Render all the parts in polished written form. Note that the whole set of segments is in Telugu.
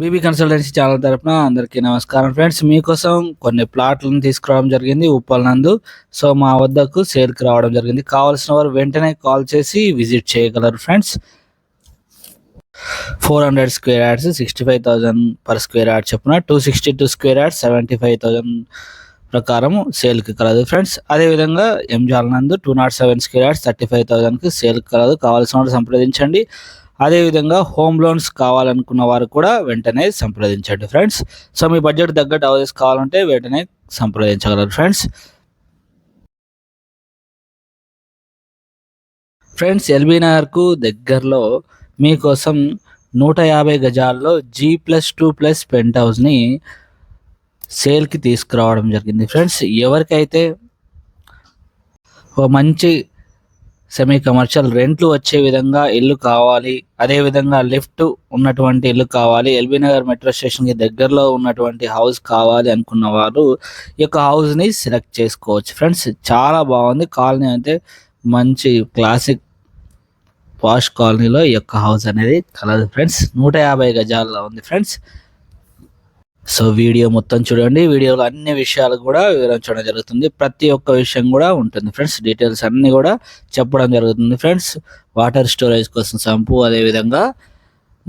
బీబీ కన్సల్టెన్సీ ఛానల్ తరపున అందరికీ నమస్కారం ఫ్రెండ్స్. మీకోసం కొన్ని ప్లాట్లను తీసుకురావడం జరిగింది ఉప్పల్ నందు. సో మా వద్దకు సేల్కి రావడం జరిగింది. కావాల్సిన వారు వెంటనే కాల్ చేసి విజిట్ చేయగలరు friends. 400 square yards 65,000 per square yard చొప్పున, 262 స్క్వేర్ యార్డ్స్ 75,000 ప్రకారం సేల్కి కలదు ఫ్రెండ్స్. అదేవిధంగా ఎంజాల్ నందు 207 స్క్వేర్ యార్డ్స్ 35,000కి సేల్కి కలదు. కావాల్సిన వారు సంప్రదించండి. అదేవిధంగా హోమ్ లోన్స్ కావాలనుకున్న వారు కూడా వెంటనే సంప్రదించండి ఫ్రెండ్స్. సో మీ బడ్జెట్ తగ్గట్టు హౌసెస్ కావాలంటే వెంటనే సంప్రదించగలరు ఫ్రెండ్స్. ఫ్రెండ్స్ ఎల్బీ నగర్కు దగ్గరలో మీకోసం 150 గజాల్లో G+2+ పెంట్ హౌస్ని సేల్కి తీసుకురావడం జరిగింది ఫ్రెండ్స్. ఎవరికైతే ఓ మంచి సెమీ కమర్షియల్ రెంట్లు వచ్చే విధంగా ఇల్లు కావాలి, అదేవిధంగా లిఫ్ట్ ఉన్నటువంటి ఇల్లు కావాలి, ఎల్బీ నగర్ మెట్రో స్టేషన్కి దగ్గరలో ఉన్నటువంటి హౌస్ కావాలి అనుకున్న వారు ఈ యొక్క హౌస్ని సెలెక్ట్ చేసుకోవచ్చు ఫ్రెండ్స్. చాలా బాగుంది కాలనీ, అయితే మంచి క్లాసిక్ పాష్ కాలనీలో ఈ యొక్క హౌస్ అనేది కలదు ఫ్రెండ్స్. 150 గజాల్లో ఉంది ఫ్రెండ్స్. సో వీడియో మొత్తం చూడండి. వీడియోలో అన్ని విషయాలు కూడా వివరించడం జరుగుతుంది. ప్రతి ఒక్క విషయం కూడా ఉంటుంది ఫ్రెండ్స్. డీటెయిల్స్ అన్నీ కూడా చెప్పడం జరుగుతుంది ఫ్రెండ్స్. వాటర్ స్టోరేజ్ కోసం సంపు, అదేవిధంగా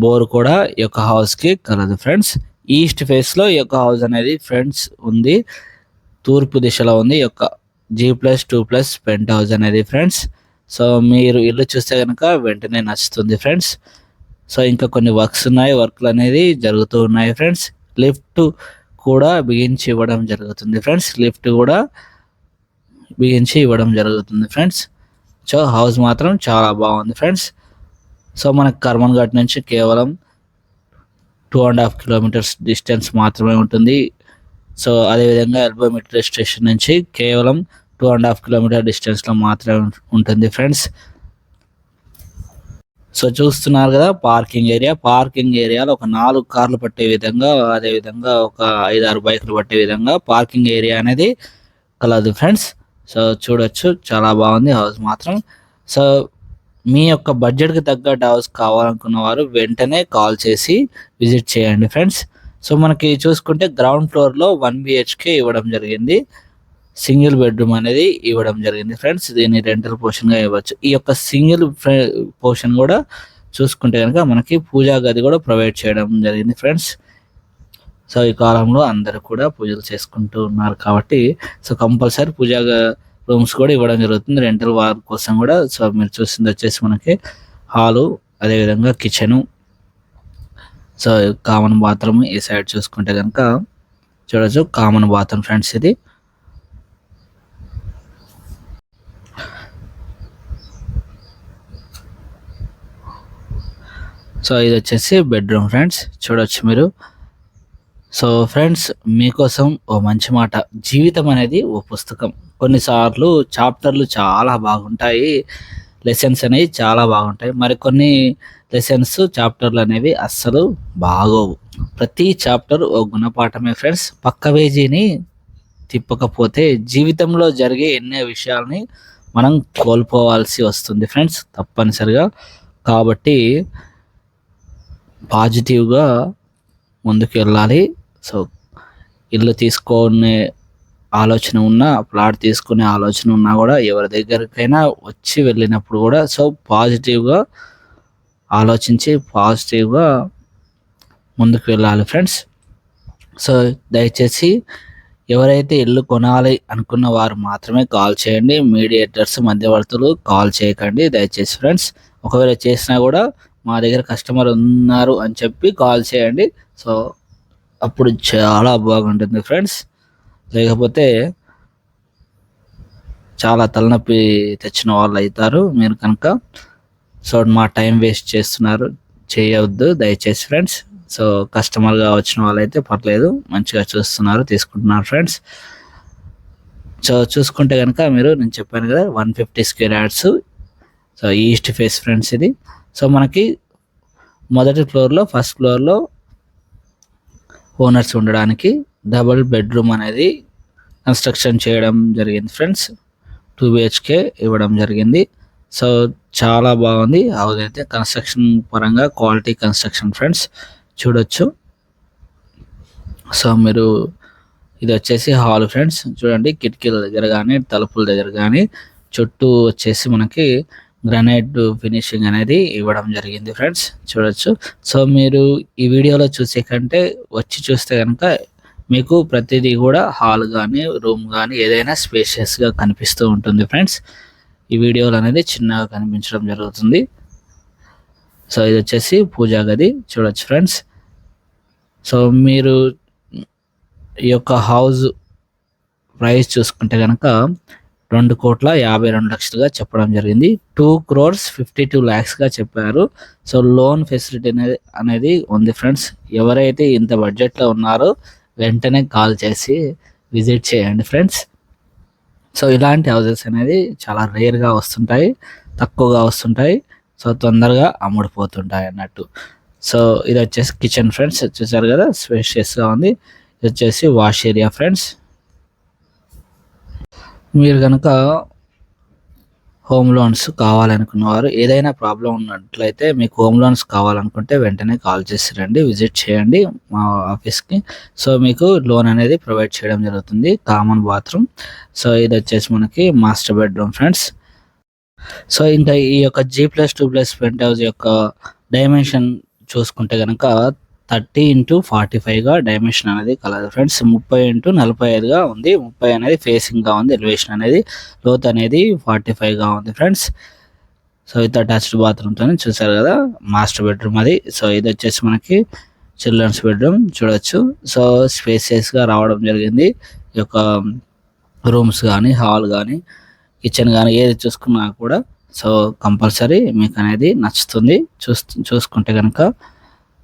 బోర్ కూడా ఈ యొక్క హౌస్కి కలదు ఫ్రెండ్స్. ఈస్ట్ ఫేస్లో ఈ యొక్క హౌస్ అనేది ఫ్రెండ్స్ ఉంది. తూర్పు దిశలో ఉంది ఈ యొక్క G+2+ పెంట్ హౌస్ అనేది ఫ్రెండ్స్. సో మీరు ఇల్లు చూస్తే కనుక వెంటనే నచ్చుతుంది ఫ్రెండ్స్. సో ఇంకా కొన్ని వర్క్స్ ఉన్నాయి, వర్క్లు అనేది జరుగుతూ ఉన్నాయి ఫ్రెండ్స్. లిఫ్ట్ కూడా బిగించి ఇవ్వడం జరుగుతుంది ఫ్రెండ్స్. లిఫ్ట్ కూడా బిగించి ఇవ్వడం జరుగుతుంది ఫ్రెండ్స్. సో హౌస్ మాత్రం చాలా బాగుంది ఫ్రెండ్స్. సో మనకు కర్మన్ ఘాట్ నుంచి కేవలం 2.5 కిలోమీటర్స్ డిస్టెన్స్ మాత్రమే ఉంటుంది. సో అదేవిధంగా ఎల్బో మెట్రో స్టేషన్ నుంచి కేవలం 2.5 కిలోమీటర్ డిస్టెన్స్లో మాత్రమే ఉంటుంది ఫ్రెండ్స్. సో చూస్తున్నారు కదా పార్కింగ్ ఏరియాలో ఒక 4 కార్లు పట్టే విధంగా, అదేవిధంగా ఒక 5-6 బైకులు పట్టే విధంగా పార్కింగ్ ఏరియా అనేది కలదు ఫ్రెండ్స్. సో చూడొచ్చు, చాలా బాగుంది హౌస్ మాత్రం. సో మీ యొక్క బడ్జెట్కి తగ్గట్టు హౌస్ కావాలనుకున్న వారు వెంటనే కాల్ చేసి విజిట్ చేయండి ఫ్రెండ్స్. సో మనకి చూసుకుంటే గ్రౌండ్ ఫ్లోర్లో 1 BHK ఇవ్వడం జరిగింది. సింగిల్ బెడ్రూమ్ అనేది ఇవ్వడం జరిగింది ఫ్రెండ్స్. దీన్ని రెంటల్ పోర్షన్గా ఇవ్వచ్చు. ఈ యొక్క సింగిల్ పోర్షన్ కూడా చూసుకుంటే కనుక మనకి పూజా గది కూడా ప్రొవైడ్ చేయడం జరిగింది ఫ్రెండ్స్. సో ఈ కాలంలో అందరూ కూడా పూజలు చేసుకుంటూ ఉన్నారు కాబట్టి సో కంపల్సరీ పూజా రూమ్స్ కూడా ఇవ్వడం జరుగుతుంది రెంటల్ వారి కోసం కూడా. సో మీరు చూసింది వచ్చేసి మనకి హాలు, అదేవిధంగా కిచెను, సో కామన్ బాత్రూమ్. ఈ సైడ్ చూసుకుంటే కనుక చూడవచ్చు కామన్ బాత్రూమ్ ఫ్రెండ్స్ ఇది. సో ఇది వచ్చేసి బెడ్రూమ్ ఫ్రెండ్స్, చూడొచ్చు మీరు. సో ఫ్రెండ్స్ మీకోసం ఓ మంచి మాట, జీవితం అనేది ఓ పుస్తకం. కొన్నిసార్లు చాప్టర్లు చాలా బాగుంటాయి, లెసన్స్ అనేవి చాలా బాగుంటాయి. మరికొన్ని లెసన్స్ చాప్టర్లు అనేవి అస్సలు బాగోవు. ప్రతి చాప్టర్ ఓ గుణపాఠమే ఫ్రెండ్స్. పక్క పేజీని తిప్పకపోతే జీవితంలో జరిగే ఎన్నో విషయాల్ని మనం కోల్పోవాల్సి వస్తుంది ఫ్రెండ్స్, తప్పనిసరిగా. కాబట్టి పాజిటివ్గా ముందుకు వెళ్ళాలి. సో ఇల్లు తీసుకునే ఆలోచన ఉన్నా, ప్లాట్ తీసుకునే ఆలోచన ఉన్నా కూడా ఎవరి దగ్గరికైనా వచ్చి వెళ్ళినప్పుడు కూడా సో పాజిటివ్గా ఆలోచించి పాజిటివ్గా ముందుకు వెళ్ళాలి ఫ్రెండ్స్. సో దయచేసి ఎవరైతే ఇల్లు కొనాలి అనుకున్న వారు మాత్రమే కాల్ చేయండి. మీడియేటర్స్, మధ్యవర్తులు కాల్ చేయకండి దయచేసి ఫ్రెండ్స్. ఒకవేళ చేసినా కూడా మా దగ్గర కస్టమర్ ఉన్నారు అని చెప్పి కాల్ చేయండి. సో అప్పుడు చాలా బాగుంటుంది ఫ్రెండ్స్. లేకపోతే చాలా తలనొప్పి తెచ్చిన వాళ్ళు అవుతారు మీరు కనుక. సో మా టైం వేస్ట్ చేస్తున్నారు, చేయవద్దు దయచేసి ఫ్రెండ్స్. సో కస్టమర్గా వచ్చిన వాళ్ళైతే పర్లేదు, మంచిగా చూస్తున్నారు, తీసుకుంటున్నారు ఫ్రెండ్స్. సో చూసుకుంటే కనుక మీరు, నేను చెప్పాను కదా 150 square yards. So east face friends ఇది. సో మనకి మొదటి ఫ్లోర్లో, ఫస్ట్ ఫ్లోర్లో ఓనర్స్ ఉండడానికి డబుల్ బెడ్రూమ్ అనేది కన్స్ట్రక్షన్ చేయడం జరిగింది ఫ్రెండ్స్. 2 BHK ఇవ్వడం జరిగింది. సో చాలా బాగుంది హౌస్ అయితే, కన్స్ట్రక్షన్ పరంగా క్వాలిటీ కన్స్ట్రక్షన్ ఫ్రెండ్స్, చూడొచ్చు. సో మీరు ఇది వచ్చేసి హాల్ ఫ్రెండ్స్. చూడండి కిటికీల దగ్గర కానీ తలుపుల దగ్గర కానీ చుట్టూ వచ్చేసి మనకి గ్రానైట్ ఫినిషింగ్ అనేది ఇవ్వడం జరిగింది ఫ్రెండ్స్, చూడొచ్చు. సో మీరు ఈ వీడియోలో చూసే కంటే వచ్చి చూస్తే కనుక మీకు ప్రతిదీ కూడా హాల్ కానీ రూమ్ కానీ ఏదైనా స్పేషియస్గా కనిపిస్తూ ఉంటుంది ఫ్రెండ్స్. ఈ వీడియోలో అనేది చిన్నగా కనిపించడం జరుగుతుంది. సో ఇది వచ్చేసి పూజా గది, చూడొచ్చు ఫ్రెండ్స్. సో మీరు ఈ యొక్క హౌస్ ప్రైస్ చూసుకుంటే కనుక 2,52,00,000గా చెప్పడం జరిగింది. 2,52,00,000గా చెప్పారు. సో లోన్ ఫెసిలిటీ అనేది ఉంది ఫ్రెండ్స్. ఎవరైతే ఇంత బడ్జెట్లో ఉన్నారో వెంటనే కాల్ చేసి విజిట్ చేయండి ఫ్రెండ్స్. సో ఇలాంటి హౌసెస్ అనేది చాలా రేర్గా వస్తుంటాయి, తక్కువగా వస్తుంటాయి. సో తొందరగా అమ్ముడుపోతుంటాయి అన్నట్టు. సో ఇది వచ్చేసి కిచెన్ ఫ్రెండ్స్, చూసారు కదా స్పేషియస్గా ఉంది. ఇది వచ్చేసి వాష్ ఏరియా ఫ్రెండ్స్. మీరు కనుక హోమ్ లోన్స్ కావాలనుకున్నవారు, ఏదైనా ప్రాబ్లం ఉన్నట్లయితే మీకు హోమ్ లోన్స్ కావాలనుకుంటే వెంటనే కాల్ చేసి రండి, విజిట్ చేయండి మా ఆఫీస్కి. సో మీకు లోన్ అనేది ప్రొవైడ్ చేయడం జరుగుతుంది. Common bathroom. సో ఇది వచ్చేసి మనకి మాస్టర్ బెడ్రూమ్ ఫ్రెండ్స్. సో ఇంకా ఈ యొక్క G+2+ పెంట్ హౌస్ యొక్క డైమెన్షన్ చూసుకుంటే కనుక 30x45గా డైమెన్షన్ అనేది కలదు ఫ్రెండ్స్. 30x45గా ఉంది. 30 అనేది ఫేసింగ్గా ఉంది, ఎలివేషన్ అనేది, లోత్ అనేది 45గా ఉంది ఫ్రెండ్స్. సో విత్ అటాచ్డ్ బాత్రూమ్తో చూసారు కదా మాస్టర్ బెడ్రూమ్ అది. సో ఇది వచ్చేసి మనకి చిల్డ్రన్స్ బెడ్రూమ్, చూడొచ్చు. సో స్పేసియస్గా రావడం జరిగింది. ఈ యొక్క రూమ్స్ కానీ హాల్ కానీ కిచెన్ కానీ ఏది చూసుకున్నా కూడా సో కంపల్సరీ మీకు అనేది నచ్చుతుంది చూసుకుంటే కనుక.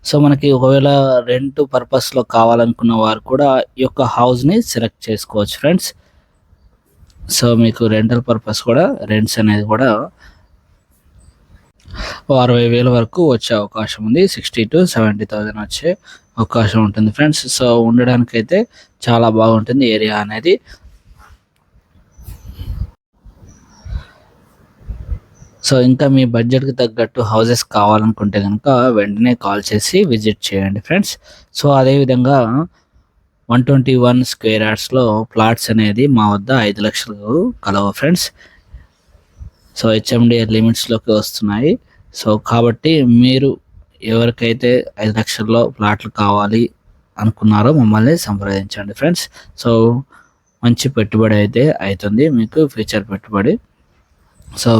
సో మనకి ఒకవేళ రెంట్ పర్పస్లో కావాలనుకున్న వారు కూడా ఈ యొక్క హౌస్ని సెలెక్ట్ చేసుకోవచ్చు ఫ్రెండ్స్. సో మీకు రెంటల్ పర్పస్ కూడా రెంట్స్ అనేది కూడా 60,000 వరకు వచ్చే అవకాశం ఉంది. 60,000 to 70,000 వచ్చే అవకాశం ఉంటుంది ఫ్రెండ్స్. సో ఉండడానికైతే చాలా బాగుంటుంది ఏరియా అనేది. సో ఇంకా మీ బడ్జెట్కి తగ్గట్టు హౌసెస్ కావాలనుకుంటే కనుక వెంటనే కాల్ చేసి విజిట్ చేయండి ఫ్రెండ్స్. సో అదేవిధంగా 121 స్క్వేర్ యార్డ్స్లో ప్లాట్స్ అనేది మా వద్ద 5 లక్షలు కలవు ఫ్రెండ్స్. సో HMDA లిమిట్స్లోకి వస్తున్నాయి. సో కాబట్టి మీరు ఎవరికైతే 5 లక్షల్లో ప్లాట్లు కావాలి అనుకున్నారో మమ్మల్ని సంప్రదించండి ఫ్రెండ్స్. సో మంచి పెట్టుబడి అయితే అవుతుంది మీకు, ఫ్యూచర్ పెట్టుబడి. సో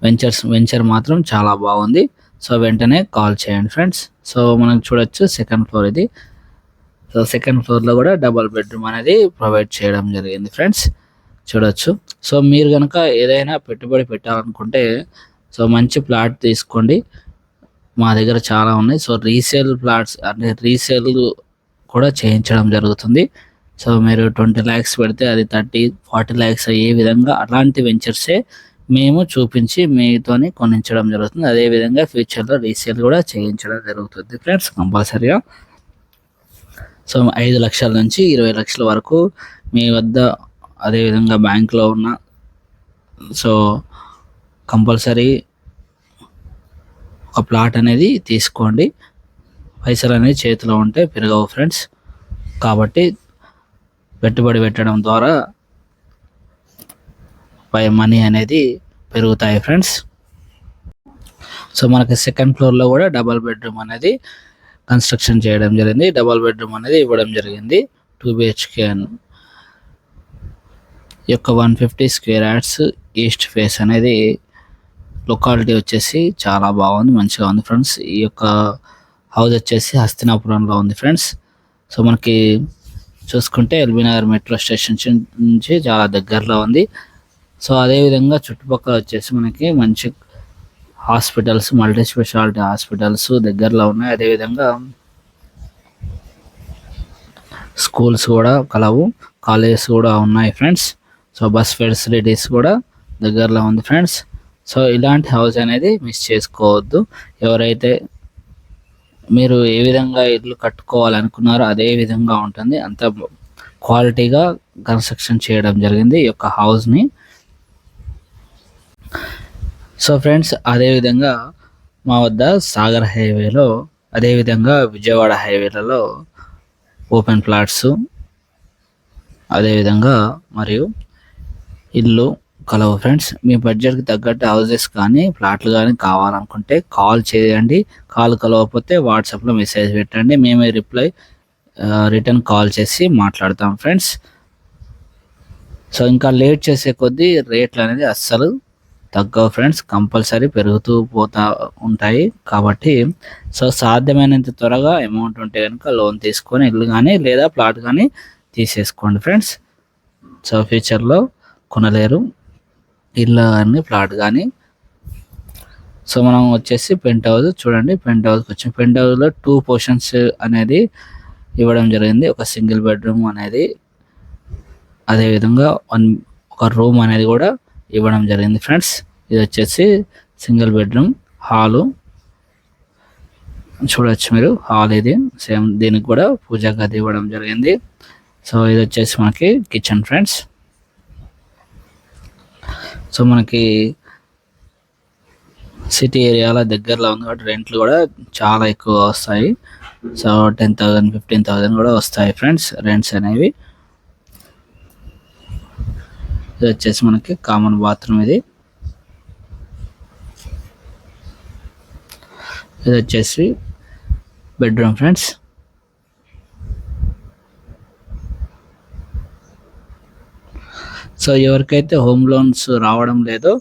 వెంచర్ మాత్రం చాలా బాగుంది. సో వెంటనే కాల్ చేయండి ఫ్రెండ్స్. సో మనం చూడొచ్చు సెకండ్ ఫ్లోర్ ఇది. సో సెకండ్ ఫ్లోర్లో కూడా డబల్ బెడ్రూమ్ అనేది ప్రొవైడ్ చేయడం జరిగింది ఫ్రెండ్స్, చూడొచ్చు. సో మీరు కనుక ఏదైనా పెట్టుబడి పెట్టాలనుకుంటే సో మంచి ప్లాట్ తీసుకోండి, మా దగ్గర చాలా ఉన్నాయి. సో రీసేల్ ప్లాట్స్ అంటే రీసేల్ కూడా చేయించడం జరుగుతుంది. సో మీరు 20 lakhs పెడితే అది 30-40 lakhs అయ్యే విధంగా అలాంటి వెంచర్సే మేము చూపించి మీతోని కొనించడం జరుగుతుంది. అదేవిధంగా ఫ్యూచర్లో రీసేల్ కూడా చేయించడం జరుగుతుంది ఫ్రెండ్స్ కంపల్సరీగా. సో 5 లక్షల నుంచి 20 లక్షల వరకు మీ వద్ద, అదేవిధంగా బ్యాంక్లో ఉన్న సో కంపల్సరీ ఒక ప్లాట్ అనేది తీసుకోండి. పైసలు అనేది చేతిలో ఉంటే పెరగవు ఫ్రెండ్స్. కాబట్టి పెట్టుబడి పెట్టడం ద్వారా మనీ అనేది పెరుగుతాయి ఫ్రెండ్స్. సో మనకి సెకండ్ ఫ్లోర్లో కూడా డబల్ బెడ్రూమ్ అనేది కన్స్ట్రక్షన్ చేయడం జరిగింది, డబల్ బెడ్రూమ్ అనేది ఇవ్వడం జరిగింది 2 BHK యొక్క 150 స్క్వేర్ యార్డ్స్ ఈస్ట్ ఫేస్ అనేది. లొకాలిటీ వచ్చేసి చాలా బాగుంది, మంచిగా ఉంది ఫ్రెండ్స్. ఈ యొక్క హౌస్ వచ్చేసి హస్తినాపురంలో ఉంది ఫ్రెండ్స్. సో మనకి చూసుకుంటే ఎల్బీ నగర్ మెట్రో స్టేషన్ నుంచి చాలా దగ్గరలో ఉంది. సో అదేవిధంగా చుట్టుపక్కల వచ్చేసి మనకి మంచి హాస్పిటల్స్, మల్టీ స్పెషాలిటీ హాస్పిటల్స్ దగ్గరలో ఉన్నాయి. అదేవిధంగా స్కూల్స్ కూడా కలవు, కాలేజెస్ కూడా ఉన్నాయి ఫ్రెండ్స్. సో బస్ ఫెసిలిటీస్ కూడా దగ్గరలో ఉంది ఫ్రెండ్స్. సో ఇలాంటి హౌస్ అనేది మిస్ చేసుకోవద్దు. ఎవరైతే మీరు ఏ విధంగా ఇల్లు కట్టుకోవాలనుకున్నారో అదే విధంగా ఉంటుంది, అంత క్వాలిటీగా కన్స్ట్రక్షన్ చేయడం జరిగింది ఈ యొక్క హౌస్ని. సో ఫ్రెండ్స్ అదేవిధంగా మా వద్ద సాగర్ హైవేలో, అదేవిధంగా విజయవాడ హైవేలలో ఓపెన్ ప్లాట్స్ అదేవిధంగా మరియు ఇల్లు కలవు ఫ్రెండ్స్. మీ బడ్జెట్కి తగ్గట్టు హౌసెస్ కానీ ప్లాట్లు కానీ కావాలనుకుంటే కాల్ చేయండి. కాల్ కలవకపోతే వాట్సాప్లో మెసేజ్ పెట్టండి, మేమే రిటర్న్ కాల్ చేసి మాట్లాడతాం ఫ్రెండ్స్. సో ఇంకా లేట్ చేసే కొద్దీ రేట్లు అనేది అస్సలు తగ్గవు ఫ్రెండ్స్, కంపల్సరీ పెరుగుతూ పోతూ ఉంటాయి. కాబట్టి సో సాధ్యమైనంత త్వరగా అమౌంట్ ఉంటే కనుక లోన్ తీసుకొని ఇల్లు కానీ లేదా ప్లాట్ కానీ తీసేసుకోండి ఫ్రెండ్స్. సో ఫ్యూచర్లో కొనలేరు ఇల్లు కానీ ప్లాట్ కానీ. సో మనం వచ్చేసి పెంట్ హౌస్ చూడండి. పెంట్ హౌస్కి వచ్చి పెంట్ హౌస్లో 2 పోర్షన్స్ అనేది ఇవ్వడం జరిగింది. ఒక సింగిల్ బెడ్రూమ్ అనేది, అదేవిధంగా ఒక రూమ్ అనేది కూడా ఇవ్వడం జరిగింది ఫ్రెండ్స్. ఇది వచ్చేసి సింగిల్ బెడ్రూమ్ హాలు చూడొచ్చు మీరు. హాల్ ఇది సేమ్, దీనికి కూడా పూజా గది ఇవ్వడం జరిగింది. సో ఇది వచ్చేసి మనకి కిచెన్ ఫ్రెండ్స్. సో మనకి సిటీ ఏరియాల దగ్గరలో ఉంది కాబట్టి రెంట్లు కూడా చాలా ఎక్కువ వస్తాయి. సో 10,000 15,000 కూడా వస్తాయి ఫ్రెండ్స్ రెంట్స్ అనేవి. ఇది వచ్చేసి మనకి కామన్ బాత్రూమ్ ఇది వచ్చేసి బెడ్రూమ్ ఫ్రెండ్స్. సో ఎవరికైతే హోమ్ లోన్స్ రావడం లేదో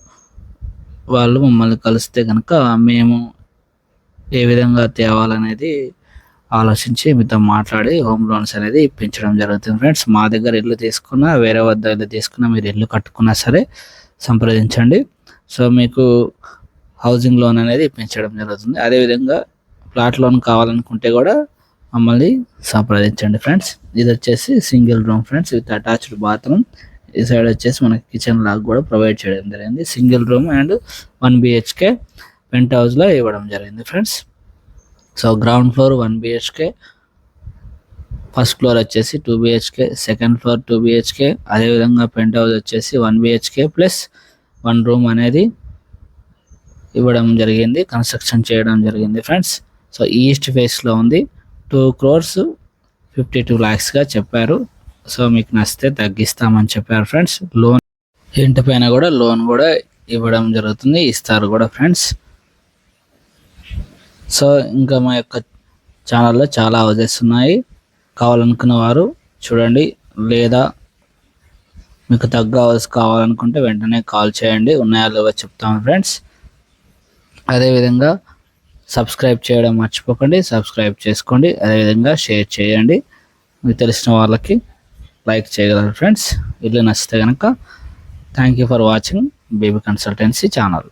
వాళ్ళు మమ్మల్ని కలిస్తే కనుక మేము ఏ విధంగా తేవాలనేది ఆలోచించి మీతో మాట్లాడి హోమ్ లోన్స్ అనేది ఇప్పించడం జరుగుతుంది ఫ్రెండ్స్. మా దగ్గర ఇల్లు తీసుకున్నా, వేరే వద్ద ఇల్లు తీసుకున్నా, మీరు ఇల్లు కట్టుకున్నా సరే సంప్రదించండి. సో మీకు హౌసింగ్ లోన్ అనేది ఇప్పించడం జరుగుతుంది. అదేవిధంగా ప్లాట్ లోన్ కావాలనుకుంటే కూడా మమ్మల్ని సంప్రదించండి ఫ్రెండ్స్. ఇది వచ్చేసి single room friends with attached bathroom. ఈ సైడ్ వచ్చేసి మనకి కిచెన్ లాగా కూడా ప్రొవైడ్ చేయడం జరిగింది. సింగిల్ రూమ్ అండ్ 1 BHK పెంట్ హౌస్లో ఇవ్వడం జరిగింది friends. So ground floor 1 BHK, first floor వచ్చేసి 2 BHK, సెకండ్ ఫ్లోర్ 2 BHK, అదేవిధంగా పెంట్ హౌస్ వచ్చేసి 1 BHK ప్లస్ 1 రూమ్ అనేది ఇవ్వడం జరిగింది, కన్స్ట్రక్షన్ చేయడం జరిగింది ఫ్రెండ్స్. సో ఈస్ట్ ఫేస్లో ఉంది. 2,52 lakhsగా చెప్పారు. సో మీకు నచ్చితే తగ్గిస్తామని చెప్పారు ఫ్రెండ్స్. లోన్ ఇంటి పైన కూడా లోన్ కూడా ఇవ్వడం జరుగుతుంది, ఇస్తారు కూడా ఫ్రెండ్స్. సో ఇంకా మా యొక్క ఛానల్లో చాలా హౌజెస్ ఉన్నాయి, కావాలనుకున్న వారు చూడండి. లేదా మీకు తగ్గ హౌస్ కావాలనుకుంటే వెంటనే కాల్ చేయండి, ఉన్నాయో లేవో చెప్తాము ఫ్రెండ్స్. అదేవిధంగా సబ్స్క్రైబ్ చేయడం మర్చిపోకండి, సబ్స్క్రైబ్ చేసుకోండి. అదేవిధంగా షేర్ చేయండి, మీకు తెలిసిన వాళ్ళకి లైక్ చేయగలరు ఫ్రెండ్స్. ఇల్లు నచ్చితే కనుక. Thank you for watching baby consultancy channel.